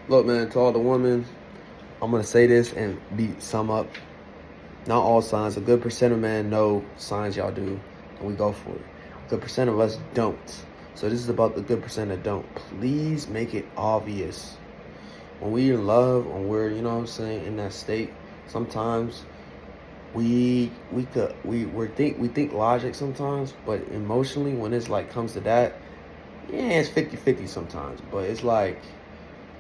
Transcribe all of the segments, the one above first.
Look, man, to all the women, I'm gonna say this and sum up. Not all signs. A good percent of men know signs y'all do, and we go for it. A good percent of us don't. So this is about the good percent that don't. Please make it obvious. When we're in love, when we're, you know what I'm saying, in that state, sometimes we think logic sometimes, but emotionally when it's like comes to that, yeah, it's 50-50 sometimes. But it's like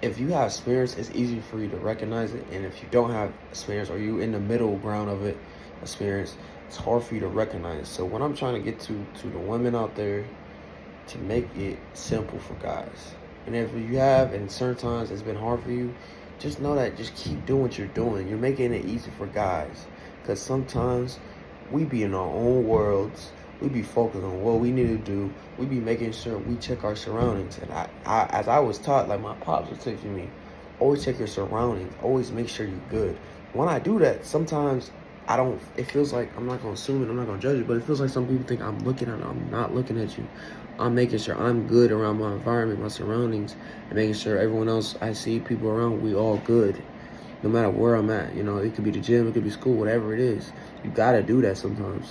if you have experience, it's easy for you to recognize it. And if you don't have experience, or you in the middle ground of it, experience, it's hard for you to recognize. So what I'm trying to get to the women out there, to make it simple for guys. And if you have, and certain times it's been hard for you, just know that just keep doing what you're doing. You're making it easy for guys. Because sometimes we be in our own worlds. We be focused on what we need to do. We be making sure we check our surroundings. And as I was taught, like my pops was teaching me, always check your surroundings. Always make sure you're good. When I do that, sometimes I don't, it feels like, I'm not going to assume it, I'm not going to judge it, but it feels like some people think I'm looking at it. I'm not looking at you. I'm making sure I'm good around my environment, my surroundings, and making sure everyone else I see, people around, we all good. No matter where I'm at, you know, it could be the gym, it could be school, whatever it is. You gotta do that sometimes.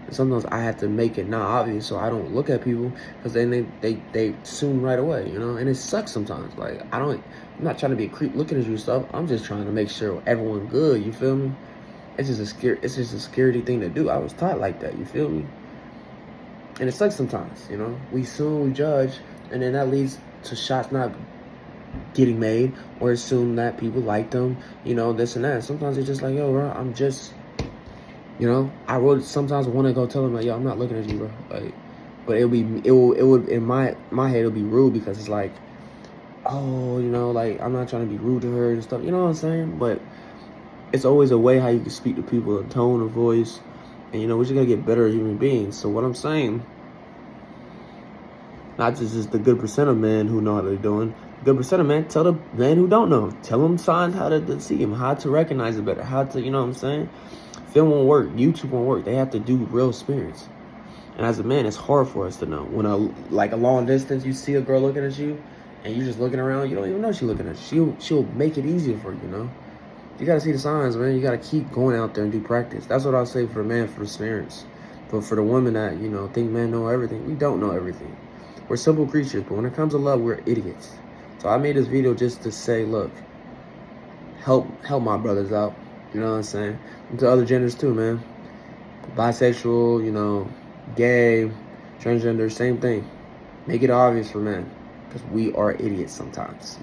And sometimes I have to make it not obvious so I don't look at people, because then they assume right away, you know? And it sucks sometimes. Like, I'm not trying to be a creep looking at you and stuff. I'm just trying to make sure everyone good, you feel me? It's just a scary thing to do. I was taught like that, you feel me? And it sucks sometimes, you know? We assume, we judge, and then that leads to shots not getting made, or assume that people like them, you know, this and that. Sometimes it's just like, yo, bro, I'm just, you know, I would sometimes want to go tell them like, yo, I'm not looking at you, bro. Like, but it would in my head it'll be rude, because it's like, oh, you know, like I'm not trying to be rude to her and stuff, you know what I'm saying? But it's always a way how you can speak to people, a tone of voice, and you know, we just gotta get better human beings. So what I'm saying, not just the good percent of men who know how they're doing. Good percent of men, tell the men who don't know. Tell them signs, how to see them, how to recognize it better, how to, you know what I'm saying? Film won't work, YouTube won't work. They have to do real experience. And as a man, it's hard for us to know. When a long distance, you see a girl looking at you, and you're just looking around, you don't even know she's looking at you. She'll make it easier for you, you know? You gotta see the signs, man. You gotta keep going out there and do practice. That's what I'll say for the man, for experience. But for the women that, you know, think men know everything, we don't know everything. We're simple creatures, but when it comes to love, we're idiots. So I made this video just to say, look, help my brothers out. You know what I'm saying? And to other genders too, man. Bisexual, you know, gay, transgender, same thing. Make it obvious for men, because we are idiots sometimes.